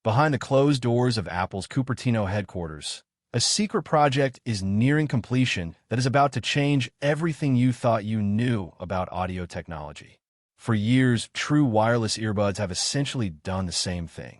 Behind the closed doors of Apple's Cupertino headquarters, a secret project is nearing completion that is about to change everything you thought you knew about audio technology. For years, true wireless earbuds have essentially done the same thing.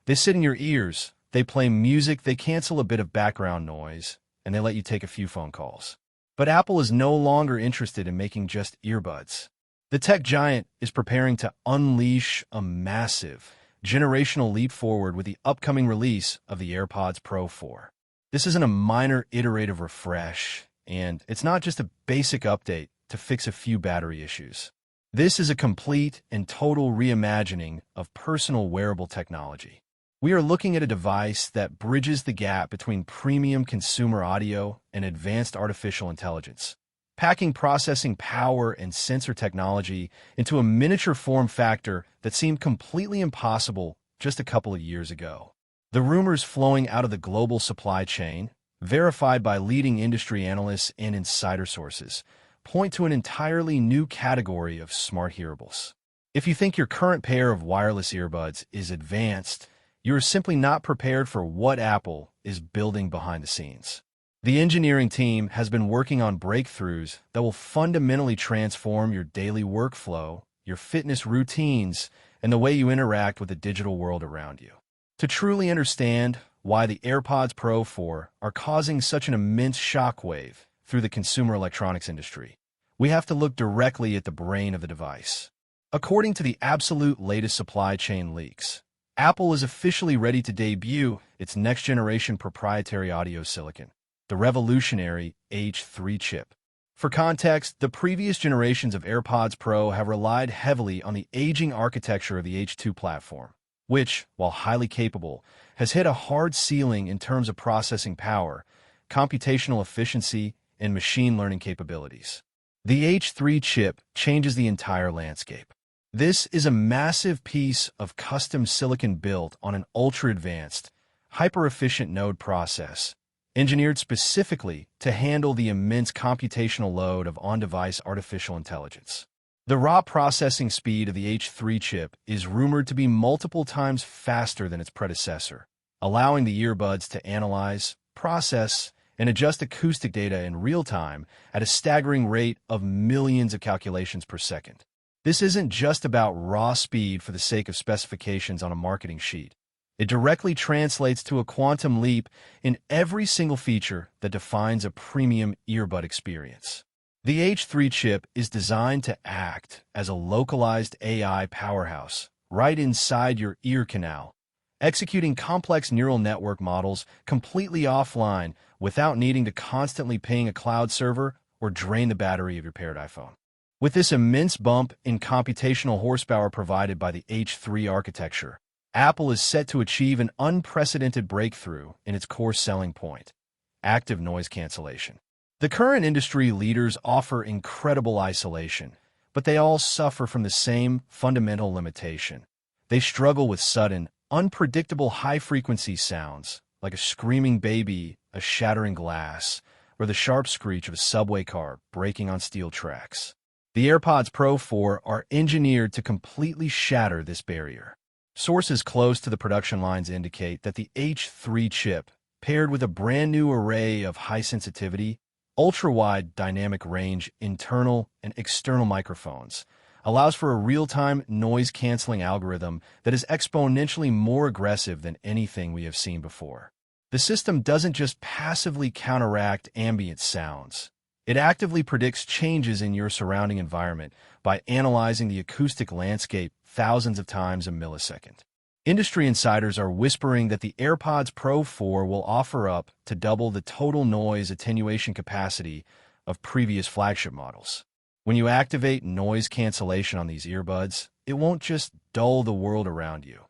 They sit in your ears, they play music, they cancel a bit of background noise, and they let you take a few phone calls. But Apple is no longer interested in making just earbuds. The tech giant is preparing to unleash a massive, generational leap forward with the upcoming release of the AirPods Pro 4. This isn't a minor iterative refresh, and it's not just a basic update to fix a few battery issues. This is a complete and total reimagining of personal wearable technology. We are looking at a device that bridges the gap between premium consumer audio and advanced artificial intelligence, packing processing power and sensor technology into a miniature form factor that seemed completely impossible just a couple of years ago. The rumors flowing out of the global supply chain, verified by leading industry analysts and insider sources, point to an entirely new category of smart hearables. If you think your current pair of wireless earbuds is advanced, you are simply not prepared for what Apple is building behind the scenes. The engineering team has been working on breakthroughs that will fundamentally transform your daily workflow, your fitness routines, and the way you interact with the digital world around you. To truly understand why the AirPods Pro 4 are causing such an immense shockwave through the consumer electronics industry, we have to look directly at the brain of the device. According to the absolute latest supply chain leaks, Apple is officially ready to debut its next-generation proprietary audio silicon, the revolutionary H3 chip. For context, the previous generations of AirPods Pro have relied heavily on the aging architecture of the H2 platform, which, while highly capable, has hit a hard ceiling in terms of processing power, computational efficiency, and machine learning capabilities. The H3 chip changes the entire landscape. This is a massive piece of custom silicon built on an ultra-advanced, hyper-efficient node process, engineered specifically to handle the immense computational load of on-device artificial intelligence. The raw processing speed of the H3 chip is rumored to be multiple times faster than its predecessor, allowing the earbuds to analyze, process, and adjust acoustic data in real time at a staggering rate of millions of calculations per second. This isn't just about raw speed for the sake of specifications on a marketing sheet. It directly translates to a quantum leap in every single feature that defines a premium earbud experience. The H3 chip is designed to act as a localized AI powerhouse right inside your ear canal, executing complex neural network models completely offline without needing to constantly ping a cloud server or drain the battery of your paired iPhone. With this immense bump in computational horsepower provided by the H3 architecture, Apple is set to achieve an unprecedented breakthrough in its core selling point, active noise cancellation. The current industry leaders offer incredible isolation, but they all suffer from the same fundamental limitation. They struggle with sudden, unpredictable high-frequency sounds, like a screaming baby, a shattering glass, or the sharp screech of a subway car braking on steel tracks. The AirPods Pro 4 are engineered to completely shatter this barrier. Sources close to the production lines indicate that the H3 chip, paired with a brand new array of high-sensitivity, ultra-wide dynamic range internal and external microphones, allows for a real-time noise-canceling algorithm that is exponentially more aggressive than anything we have seen before. The system doesn't just passively counteract ambient sounds. It actively predicts changes in your surrounding environment by analyzing the acoustic landscape thousands of times a millisecond. Industry insiders are whispering that the AirPods Pro 4 will offer up to double the total noise attenuation capacity of previous flagship models. When you activate noise cancellation on these earbuds, it won't just dull the world around you.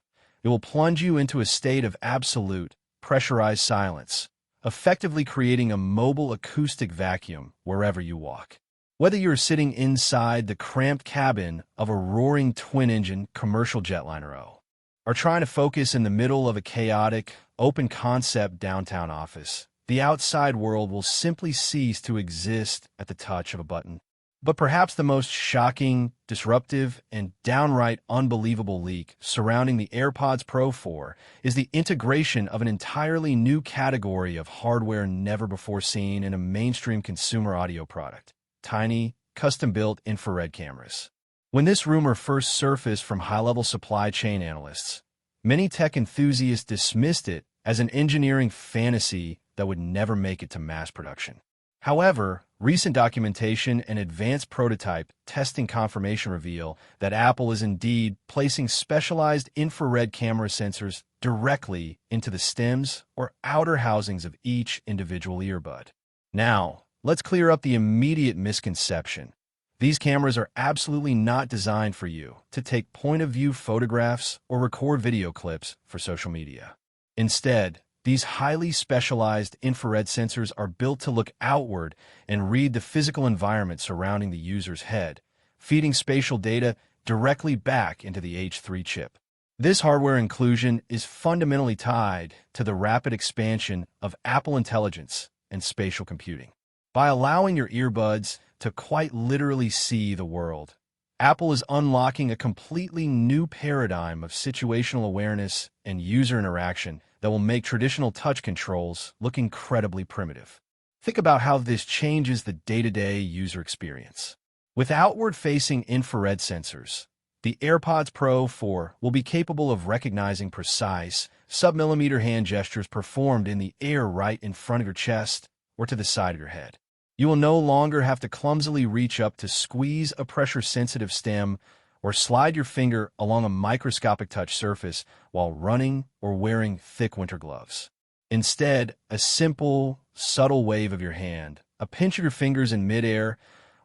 It will plunge you into a state of absolute, pressurized silence, effectively creating a mobile acoustic vacuum wherever you walk. Whether you're sitting inside the cramped cabin of a roaring twin-engine commercial jetliner or trying to focus in the middle of a chaotic, open-concept downtown office, the outside world will simply cease to exist at the touch of a button. But perhaps the most shocking, disruptive, and downright unbelievable leak surrounding the AirPods Pro 4 is the integration of an entirely new category of hardware never before seen in a mainstream consumer audio product: tiny, custom-built infrared cameras. When this rumor first surfaced from high-level supply chain analysts, many tech enthusiasts dismissed it as an engineering fantasy that would never make it to mass production. However, recent documentation and advanced prototype testing confirmation reveal that Apple is indeed placing specialized infrared camera sensors directly into the stems or outer housings of each individual earbud. Now, let's clear up the immediate misconception. These cameras are absolutely not designed for you to take point-of-view photographs or record video clips for social media. Instead, these highly specialized infrared sensors are built to look outward and read the physical environment surrounding the user's head, feeding spatial data directly back into the H3 chip. This hardware inclusion is fundamentally tied to the rapid expansion of Apple Intelligence and spatial computing. By allowing your earbuds to quite literally see the world, Apple is unlocking a completely new paradigm of situational awareness and user interaction that will make traditional touch controls look incredibly primitive. Think about how this changes the day-to-day user experience. With outward-facing infrared sensors, the AirPods Pro 4 will be capable of recognizing precise, sub-millimeter hand gestures performed in the air right in front of your chest or to the side of your head. You will no longer have to clumsily reach up to squeeze a pressure-sensitive stem or slide your finger along a microscopic touch surface while running or wearing thick winter gloves. Instead, a simple, subtle wave of your hand, a pinch of your fingers in midair,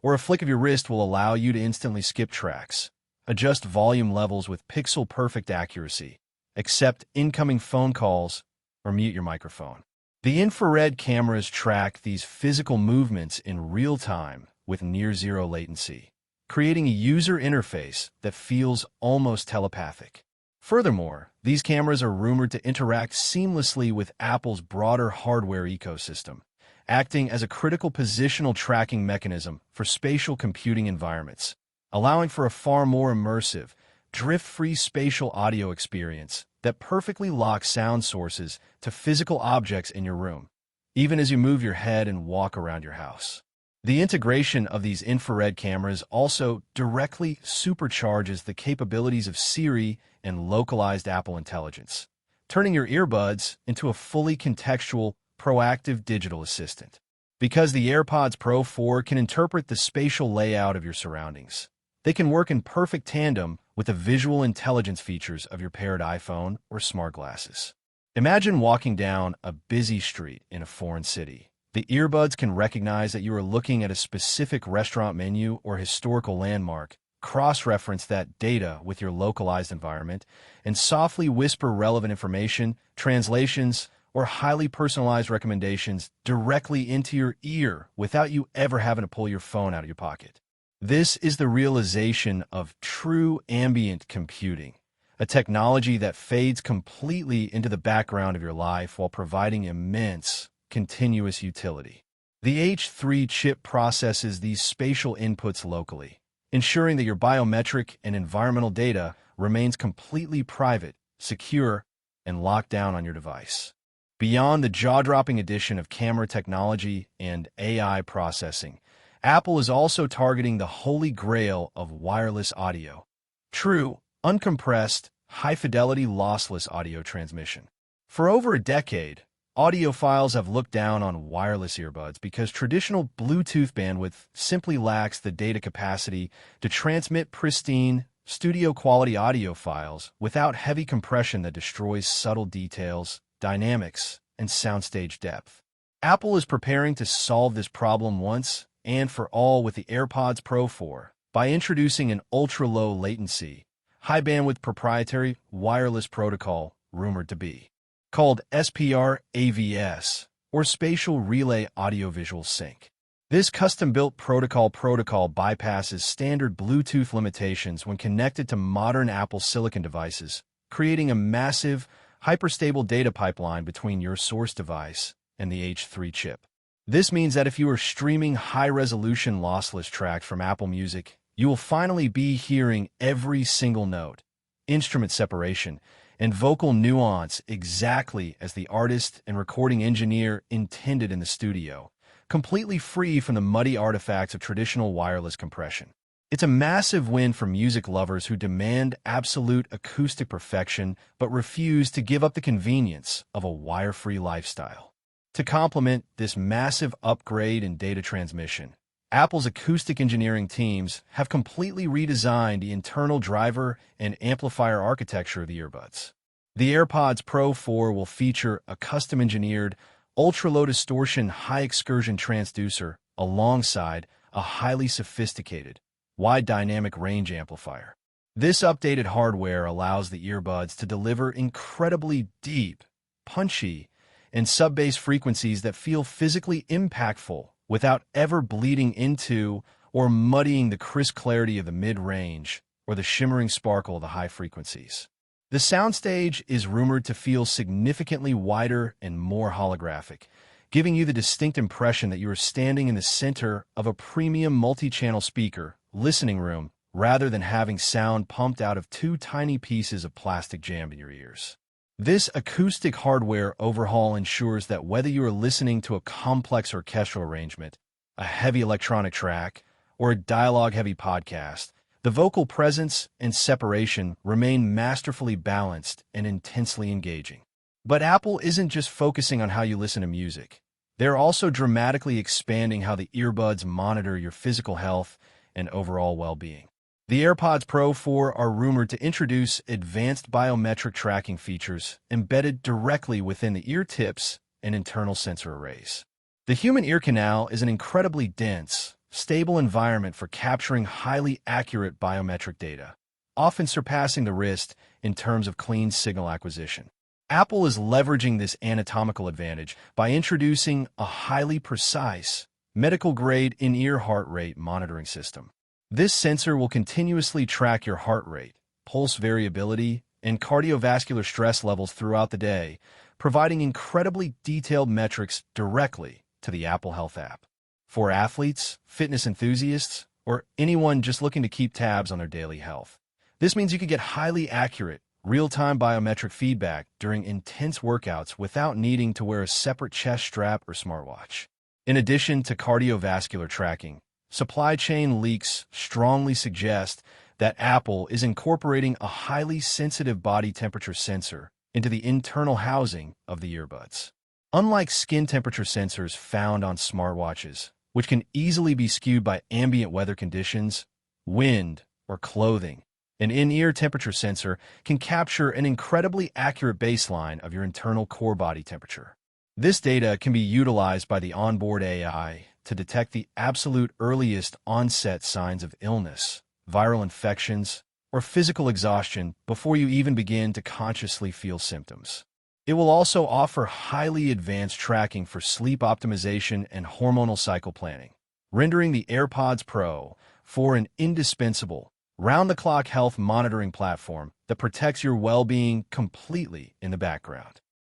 or a flick of your wrist will allow you to instantly skip tracks, adjust volume levels with pixel-perfect accuracy, accept incoming phone calls, or mute your microphone. The infrared cameras track these physical movements in real time with near-zero latency, creating a user interface that feels almost telepathic. Furthermore, these cameras are rumored to interact seamlessly with Apple's broader hardware ecosystem, acting as a critical positional tracking mechanism for spatial computing environments, allowing for a far more immersive, drift-free spatial audio experience that perfectly locks sound sources to physical objects in your room, even as you move your head and walk around your house. The integration of these infrared cameras also directly supercharges the capabilities of Siri and localized Apple Intelligence, turning your earbuds into a fully contextual, proactive digital assistant. Because the AirPods Pro 4 can interpret the spatial layout of your surroundings, they can work in perfect tandem with the visual intelligence features of your paired iPhone or smart glasses. Imagine walking down a busy street in a foreign city. The earbuds can recognize that you are looking at a specific restaurant menu or historical landmark, cross-reference that data with your localized environment, and softly whisper relevant information, translations, or highly personalized recommendations directly into your ear without you ever having to pull your phone out of your pocket. This is the realization of true ambient computing, a technology that fades completely into the background of your life while providing immense, continuous utility. The H3 chip processes these spatial inputs locally, ensuring that your biometric and environmental data remains completely private, secure, and locked down on your device. Beyond the jaw-dropping addition of camera technology and AI processing, Apple is also targeting the holy grail of wireless audio: true, uncompressed, high-fidelity, lossless audio transmission. For over a decade, audiophiles have looked down on wireless earbuds because traditional Bluetooth bandwidth simply lacks the data capacity to transmit pristine, studio-quality audio files without heavy compression that destroys subtle details, dynamics, and soundstage depth. Apple is preparing to solve this problem once and for all with the AirPods Pro 4 by introducing an ultra-low latency, high-bandwidth proprietary wireless protocol rumored to be called SPR-AVS, or Spatial Relay Audiovisual Sync. This custom-built protocol bypasses standard Bluetooth limitations when connected to modern Apple silicon devices, creating a massive, hyperstable data pipeline between your source device and the H3 chip. This means that if you are streaming high-resolution lossless tracks from Apple Music, you will finally be hearing every single note, instrument separation, and vocal nuance exactly as the artist and recording engineer intended in the studio, completely free from the muddy artifacts of traditional wireless compression. It's a massive win for music lovers who demand absolute acoustic perfection but refuse to give up the convenience of a wire-free lifestyle. To complement this massive upgrade in data transmission, Apple's acoustic engineering teams have completely redesigned the internal driver and amplifier architecture of the earbuds. The AirPods Pro 4 will feature a custom-engineered, ultra-low distortion high-excursion transducer alongside a highly sophisticated, wide dynamic range amplifier. This updated hardware allows the earbuds to deliver incredibly deep, punchy, and sub-bass frequencies that feel physically impactful without ever bleeding into or muddying the crisp clarity of the mid-range or the shimmering sparkle of the high frequencies. The soundstage is rumored to feel significantly wider and more holographic, giving you the distinct impression that you are standing in the center of a premium multi-channel speaker listening room rather than having sound pumped out of two tiny pieces of plastic jammed in your ears. This acoustic hardware overhaul ensures that whether you are listening to a complex orchestral arrangement, a heavy electronic track, or a dialogue-heavy podcast, the vocal presence and separation remain masterfully balanced and intensely engaging. But Apple isn't just focusing on how you listen to music. They're also dramatically expanding how the earbuds monitor your physical health and overall well-being. The AirPods Pro 4 are rumored to introduce advanced biometric tracking features embedded directly within the ear tips and internal sensor arrays. The human ear canal is an incredibly dense, stable environment for capturing highly accurate biometric data, often surpassing the wrist in terms of clean signal acquisition. Apple is leveraging this anatomical advantage by introducing a highly precise, medical-grade in-ear heart rate monitoring system. This sensor will continuously track your heart rate, pulse variability, and cardiovascular stress levels throughout the day, providing incredibly detailed metrics directly to the Apple Health app. For athletes, fitness enthusiasts, or anyone just looking to keep tabs on their daily health, this means you can get highly accurate, real-time biometric feedback during intense workouts without needing to wear a separate chest strap or smartwatch. In addition to cardiovascular tracking, supply chain leaks strongly suggest that Apple is incorporating a highly sensitive body temperature sensor into the internal housing of the earbuds. Unlike skin temperature sensors found on smartwatches, which can easily be skewed by ambient weather conditions, wind, or clothing, an in-ear temperature sensor can capture an incredibly accurate baseline of your internal core body temperature. This data can be utilized by the onboard AI to detect the absolute earliest onset signs of illness, viral infections, or physical exhaustion before you even begin to consciously feel symptoms. It will also offer highly advanced tracking for sleep optimization and hormonal cycle planning, rendering the AirPods Pro 4 an indispensable, round-the-clock health monitoring platform that protects your well-being completely in the background.